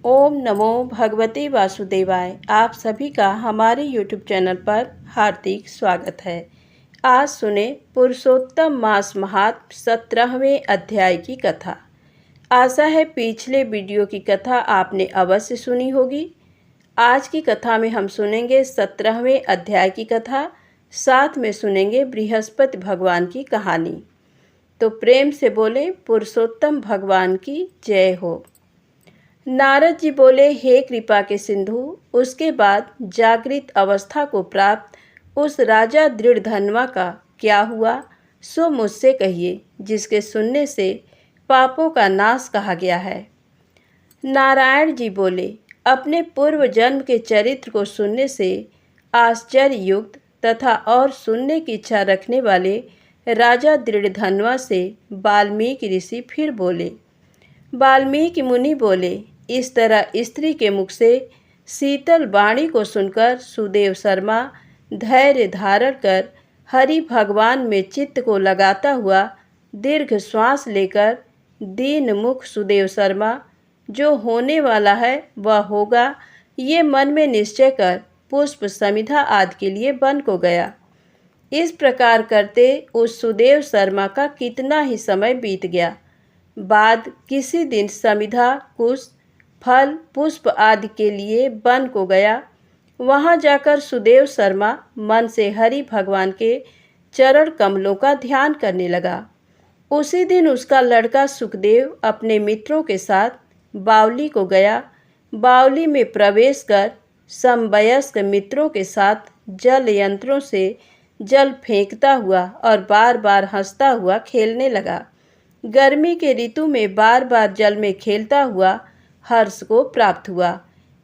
ओम नमो भगवते वासुदेवाय। आप सभी का हमारे YouTube चैनल पर हार्दिक स्वागत है। आज सुने पुरुषोत्तम मास महात्म्य 17वें अध्याय की कथा। आशा है पिछले वीडियो की कथा आपने अवश्य सुनी होगी। आज की कथा में हम सुनेंगे 17वें अध्याय की कथा, साथ में सुनेंगे बृहस्पति भगवान की कहानी। तो प्रेम से बोले पुरुषोत्तम भगवान की जय हो। नारद जी बोले, हे कृपा के सिंधु, उसके बाद जागृत अवस्था को प्राप्त उस राजा दृढ़धनवा का क्या हुआ, सो मुझसे कहिए, जिसके सुनने से पापों का नाश कहा गया है। नारायण जी बोले, अपने पूर्व जन्म के चरित्र को सुनने से आश्चर्य युक्त तथा और सुनने की इच्छा रखने वाले राजा दृढ़धनवा से वाल्मीकि ऋषि फिर बोले। वाल्मीकि मुनि बोले, इस तरह स्त्री के मुख से शीतल वाणी को सुनकर सुदेव शर्मा धैर्य धारण कर हरि भगवान में चित्त को लगाता हुआ दीर्घ श्वास लेकर दीन मुख सुदेव शर्मा जो होने वाला है वह होगा, ये मन में निश्चय कर पुष्प समिधा आदि के लिए वन को गया। इस प्रकार करते उस सुदेव शर्मा का कितना ही समय बीत गया। बाद किसी दिन समिधा कुश फल पुष्प आदि के लिए वन को गया। वहां जाकर सुदेव शर्मा मन से हरि भगवान के चरण कमलों का ध्यान करने लगा। उसी दिन उसका लड़का सुखदेव अपने मित्रों के साथ बावली को गया। बावली में प्रवेश कर समवयस्क मित्रों के साथ जल यंत्रों से जल फेंकता हुआ और बार बार हंसता हुआ खेलने लगा। गर्मी के ऋतु में बार बार जल में खेलता हुआ हर्ष को प्राप्त हुआ।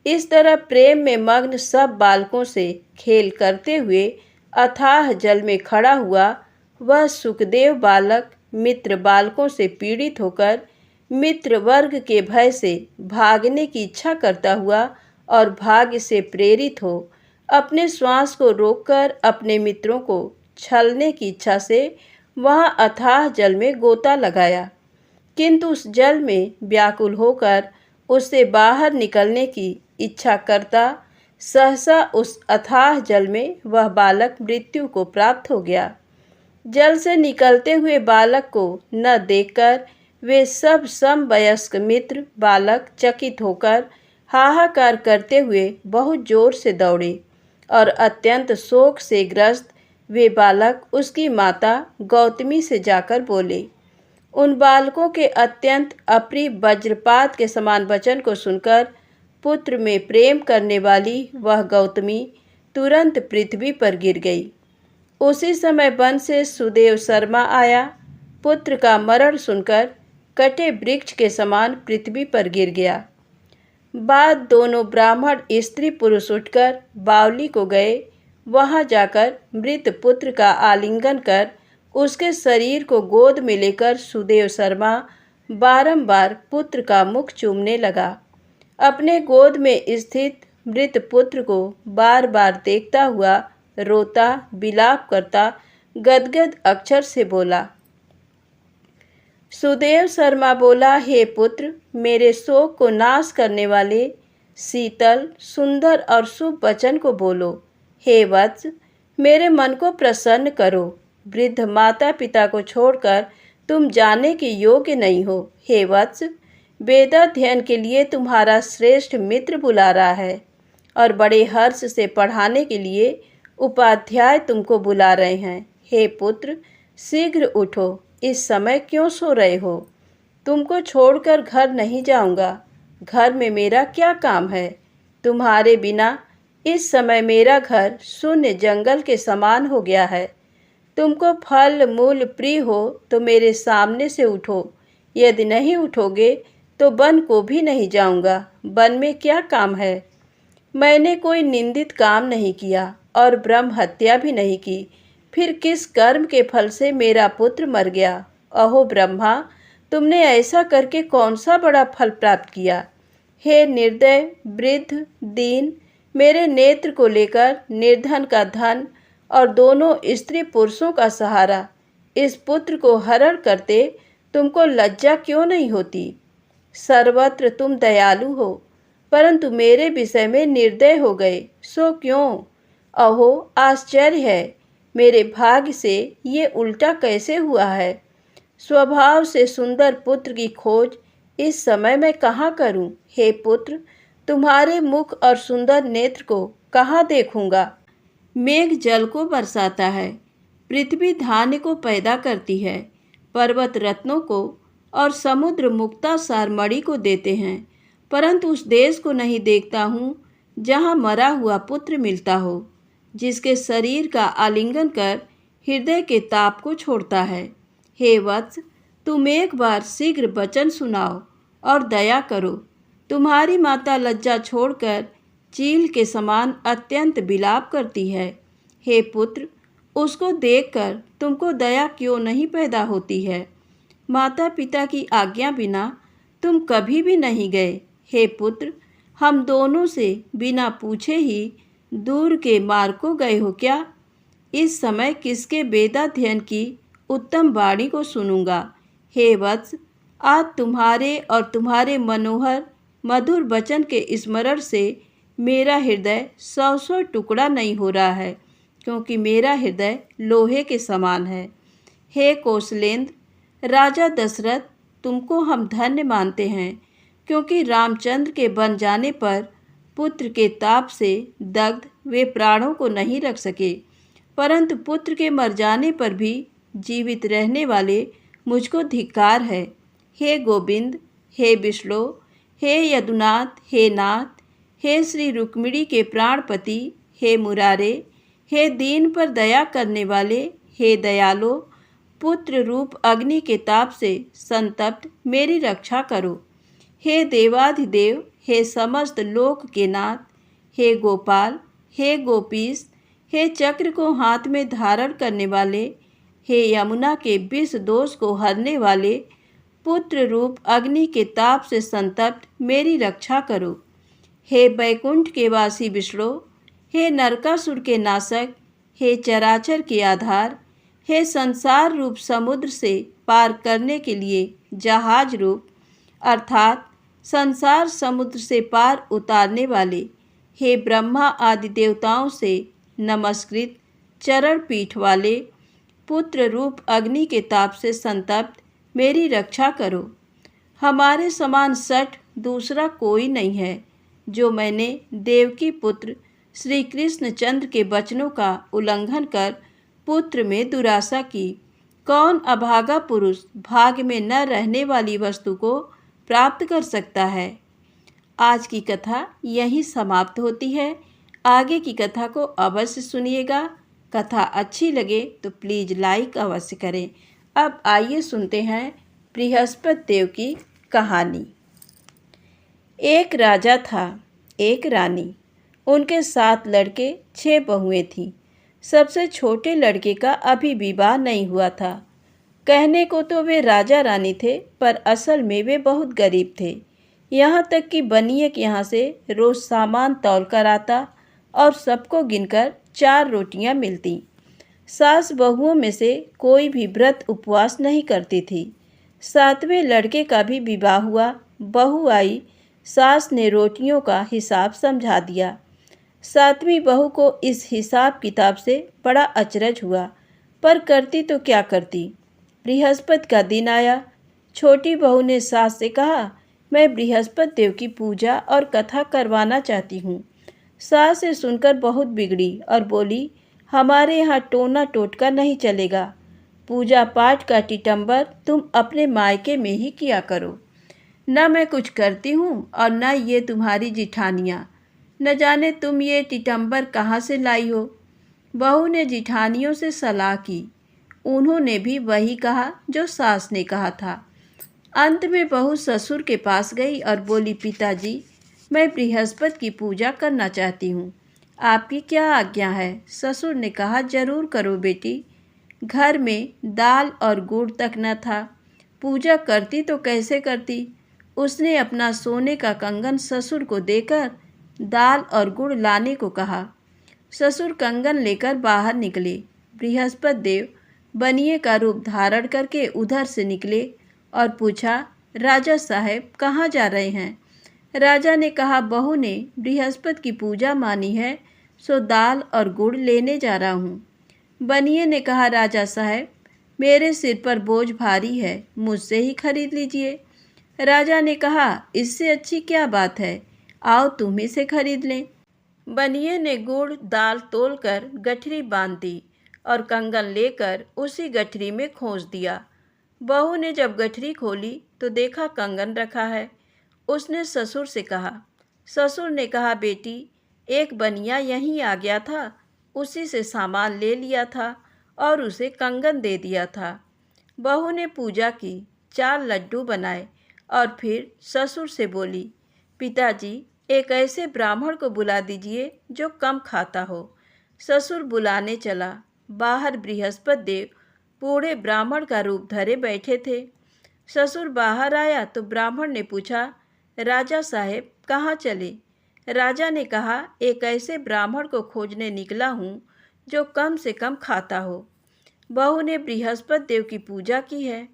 इस तरह प्रेम में मग्न सब बालकों से खेल करते हुए अथाह जल में खड़ा हुआ वह सुखदेव बालक मित्र बालकों से पीड़ित होकर मित्र वर्ग के भय से भागने की इच्छा करता हुआ और भाग्य से प्रेरित हो अपने श्वास को रोककर अपने मित्रों को छलने की इच्छा से वहां अथाह जल में गोता लगाया, किंतु उस जल में व्याकुल होकर उससे बाहर निकलने की इच्छा करता सहसा उस अथाह जल में वह बालक मृत्यु को प्राप्त हो गया। जल से निकलते हुए बालक को न देखकर वे सब समवयस्क मित्र बालक चकित होकर हाहाकार करते हुए बहुत जोर से दौड़े और अत्यंत शोक से ग्रस्त वे बालक उसकी माता गौतमी से जाकर बोले। उन बालकों के अत्यंत अप्रिय वज्रपात के समान वचन को सुनकर पुत्र में प्रेम करने वाली वह गौतमी तुरंत पृथ्वी पर गिर गई। उसी समय वन से सुदेव शर्मा आया। पुत्र का मरण सुनकर कटे वृक्ष के समान पृथ्वी पर गिर गया। बाद दोनों ब्राह्मण स्त्री पुरुष उठकर बावली को गए। वहां जाकर मृत पुत्र का आलिंगन कर उसके शरीर को गोद में लेकर सुदेव शर्मा बारंबार पुत्र का मुख चूमने लगा। अपने गोद में स्थित मृत पुत्र को बार बार देखता हुआ रोता विलाप करता गदगद अक्षर से बोला। सुदेव शर्मा बोला, हे पुत्र, मेरे शोक को नाश करने वाले शीतल सुंदर और शुभ वचन को बोलो। हे वत्स, मेरे मन को प्रसन्न करो। वृद्ध माता पिता को छोड़कर तुम जाने के योग्य नहीं हो। हे वत्स, वेदाध्ययन के लिए तुम्हारा श्रेष्ठ मित्र बुला रहा है और बड़े हर्ष से पढ़ाने के लिए उपाध्याय तुमको बुला रहे हैं। हे पुत्र, शीघ्र उठो, इस समय क्यों सो रहे हो? तुमको छोड़कर घर नहीं जाऊंगा। घर में मेरा क्या काम है? तुम्हारे बिना इस समय मेरा घर शून्य जंगल के समान हो गया है। तुमको फल मूल प्रिय हो तो मेरे सामने से उठो, यदि नहीं उठोगे तो वन को भी नहीं जाऊंगा। वन में क्या काम है? मैंने कोई निंदित काम नहीं किया और ब्रह्म हत्या भी नहीं की, फिर किस कर्म के फल से मेरा पुत्र मर गया? अहो ब्रह्मा, तुमने ऐसा करके कौन सा बड़ा फल प्राप्त किया? हे निर्दय वृद्ध दीन, मेरे नेत्र को लेकर निर्धन का धन और दोनों स्त्री पुरुषों का सहारा इस पुत्र को हरण करते तुमको लज्जा क्यों नहीं होती? सर्वत्र तुम दयालु हो, परंतु मेरे विषय में निर्दय हो गए। सो क्यों? अहो आश्चर्य है, मेरे भाग्य से ये उल्टा कैसे हुआ है। स्वभाव से सुंदर पुत्र की खोज इस समय मैं कहाँ करूं? हे पुत्र, तुम्हारे मुख और सुंदर नेत्र को कहाँ देखूंगा? मेघ जल को बरसाता है, पृथ्वी धान्य को पैदा करती है, पर्वत रत्नों को और समुद्र मुक्ता सार मणि को देते हैं, परंतु उस देश को नहीं देखता हूँ जहाँ मरा हुआ पुत्र मिलता हो, जिसके शरीर का आलिंगन कर हृदय के ताप को छोड़ता है। हे वत्स, तुम एक बार शीघ्र वचन सुनाओ और दया करो। तुम्हारी माता लज्जा छोड़कर चील के समान अत्यंत विलाप करती है। हे पुत्र, उसको देखकर तुमको दया क्यों नहीं पैदा होती है? माता पिता की आज्ञा बिना तुम कभी भी नहीं गए। हे पुत्र, हम दोनों से बिना पूछे ही दूर के मार्ग को गए हो क्या? इस समय किसके वेदाध्ययन की उत्तम वाणी को सुनूंगा? हे वत्स, आज तुम्हारे और तुम्हारे मनोहर मधुर वचन के स्मरण से मेरा हृदय 100 टुकड़ा नहीं हो रहा है, क्योंकि मेरा हृदय लोहे के समान है। हे कौशलेंद्र, राजा दशरथ, तुमको हम धन्य मानते हैं, क्योंकि रामचंद्र के बन जाने पर पुत्र के ताप से दग्ध वे प्राणों को नहीं रख सके, परंतु पुत्र के मर जाने पर भी जीवित रहने वाले मुझको धिक्कार है। हे गोविंद, हे विष्णु, हे यदुनाथ, हे नाथ, हे श्री रुक्मिणी के प्राणपति, हे मुरारे, हे दीन पर दया करने वाले, हे दयालो, पुत्र रूप अग्नि के ताप से संतप्त मेरी रक्षा करो। हे देवाधिदेव, हे समस्त लोक के नाथ, हे गोपाल, हे गोपीश, हे चक्र को हाथ में धारण करने वाले, हे यमुना के विष दोष को हरने वाले, पुत्र रूप अग्नि के ताप से संतप्त मेरी रक्षा करो। हे बैकुंठ के वासी विष्णु, हे नरकासुर के नाशक, हे चराचर के आधार, हे संसार रूप समुद्र से पार करने के लिए जहाज रूप अर्थात संसार समुद्र से पार उतारने वाले, हे ब्रह्मा आदि देवताओं से नमस्कृत चरण पीठ वाले, पुत्र रूप अग्नि के ताप से संतप्त मेरी रक्षा करो। हमारे समान सठ दूसरा कोई नहीं है, जो मैंने देवकी पुत्र श्री कृष्णचंद्र के वचनों का उल्लंघन कर पुत्र में दुराशा की। कौन अभागा पुरुष भाग्य में न रहने वाली वस्तु को प्राप्त कर सकता है? आज की कथा यहीं समाप्त होती है। आगे की कथा को अवश्य सुनिएगा। कथा अच्छी लगे तो प्लीज़ लाइक अवश्य करें। अब आइए सुनते हैं बृहस्पति देव की कहानी। एक राजा था, एक रानी, उनके 7 लड़के 6 बहुएं थीं। सबसे छोटे लड़के का अभी विवाह नहीं हुआ था। कहने को तो वे राजा रानी थे, पर असल में वे बहुत गरीब थे। यहाँ तक कि बनिए के यहाँ से रोज़ सामान तौल कर आता और सबको गिनकर 4 रोटियाँ मिलती। सास बहुओं में से कोई भी व्रत उपवास नहीं करती थी। 7वें लड़के का भी विवाह हुआ। बहू आई, सास ने रोटियों का हिसाब समझा दिया। 7वीं बहू को इस हिसाब किताब से बड़ा अचरज हुआ, पर करती तो क्या करती। बृहस्पति का दिन आया। छोटी बहू ने सास से कहा, मैं बृहस्पति देव की पूजा और कथा करवाना चाहती हूँ। सास से सुनकर बहुत बिगड़ी और बोली, हमारे यहाँ टोना टोटका नहीं चलेगा। पूजा पाठ का टिटम्बर तुम अपने मायके में ही किया करो। न मैं कुछ करती हूँ और न ये तुम्हारी जिठानियाँ। न जाने तुम ये टिटम्बर कहाँ से लाई हो। बहू ने जिठानियों से सलाह की। उन्होंने भी वही कहा जो सास ने कहा था। अंत में बहू ससुर के पास गई और बोली, पिताजी, मैं बृहस्पति की पूजा करना चाहती हूँ, आपकी क्या आज्ञा है? ससुर ने कहा, जरूर करो बेटी। घर में दाल और गुड़ तक न था। पूजा करती तो कैसे करती। उसने अपना सोने का कंगन ससुर को देकर दाल और गुड़ लाने को कहा। ससुर कंगन लेकर बाहर निकले। बृहस्पति देव बनिए का रूप धारण करके उधर से निकले और पूछा, राजा साहब कहाँ जा रहे हैं? राजा ने कहा, बहू ने बृहस्पति की पूजा मानी है, सो दाल और गुड़ लेने जा रहा हूँ। बनिए ने कहा, राजा साहब, मेरे सिर पर बोझ भारी है, मुझसे ही खरीद लीजिए। राजा ने कहा, इससे अच्छी क्या बात है, आओ तुम ही से खरीद लें। बनिए ने गुड़ दाल तोलकर गठरी बांध दी और कंगन लेकर उसी गठरी में खोस दिया। बहू ने जब गठरी खोली तो देखा कंगन रखा है। उसने ससुर से कहा। ससुर ने कहा, बेटी, एक बनिया यहीं आ गया था, उसी से सामान ले लिया था और उसे कंगन दे दिया था। बहू ने पूजा की, 4 लड्डू बनाए और फिर ससुर से बोली, पिताजी, एक ऐसे ब्राह्मण को बुला दीजिए जो कम खाता हो। ससुर बुलाने चला। बाहर बृहस्पति देव बूढ़े ब्राह्मण का रूप धरे बैठे थे। ससुर बाहर आया तो ब्राह्मण ने पूछा, राजा साहेब कहाँ चले? राजा ने कहा, एक ऐसे ब्राह्मण को खोजने निकला हूँ जो कम से कम खाता हो। बहू ने बृहस्पति देव की पूजा की है।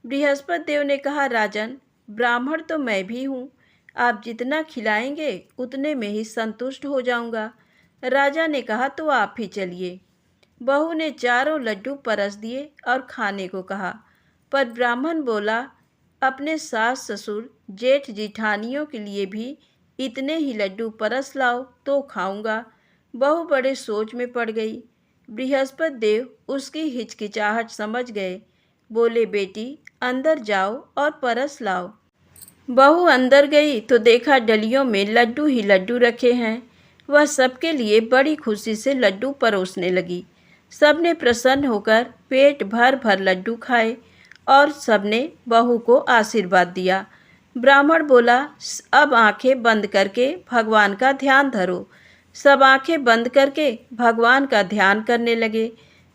बृहस्पति देव ने कहा, राजन, ब्राह्मण तो मैं भी हूँ, आप जितना खिलाएंगे उतने में ही संतुष्ट हो जाऊंगा। राजा ने कहा, तो आप ही चलिए। बहू ने 4 लड्डू परस दिए और खाने को कहा, पर ब्राह्मण बोला, अपने सास ससुर जेठ जिठानियों के लिए भी इतने ही लड्डू परस लाओ तो खाऊंगा। बहू बड़े सोच में पड़ गई। बृहस्पति देव उसकी हिचकिचाहट समझ गए। बोले, बेटी, अंदर जाओ और परस लाओ। बहू अंदर गई तो देखा डलियों में लड्डू ही लड्डू रखे हैं। वह सबके लिए बड़ी खुशी से लड्डू परोसने लगी। सबने प्रसन्न होकर पेट भर भर लड्डू खाए और सबने बहू को आशीर्वाद दिया। ब्राह्मण बोला, अब आंखें बंद करके भगवान का ध्यान धरो। सब आंखें बंद करके भगवान का ध्यान करने लगे।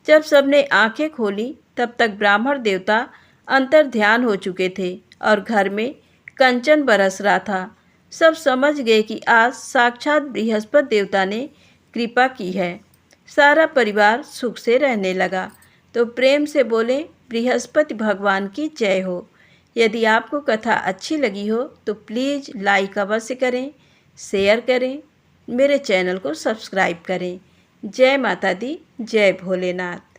जब सबने आंखें खोली तब तक ब्राह्मण देवता अंतर ध्यान हो चुके थे और घर में कंचन बरस रहा था। सब समझ गए कि आज साक्षात बृहस्पति देवता ने कृपा की है। सारा परिवार सुख से रहने लगा। तो प्रेम से बोले, बृहस्पति भगवान की जय हो। यदि आपको कथा अच्छी लगी हो तो प्लीज़ लाइक अवश्य करें, शेयर करें, मेरे चैनल को सब्सक्राइब करें। जय माता दी, जय भोलेनाथ।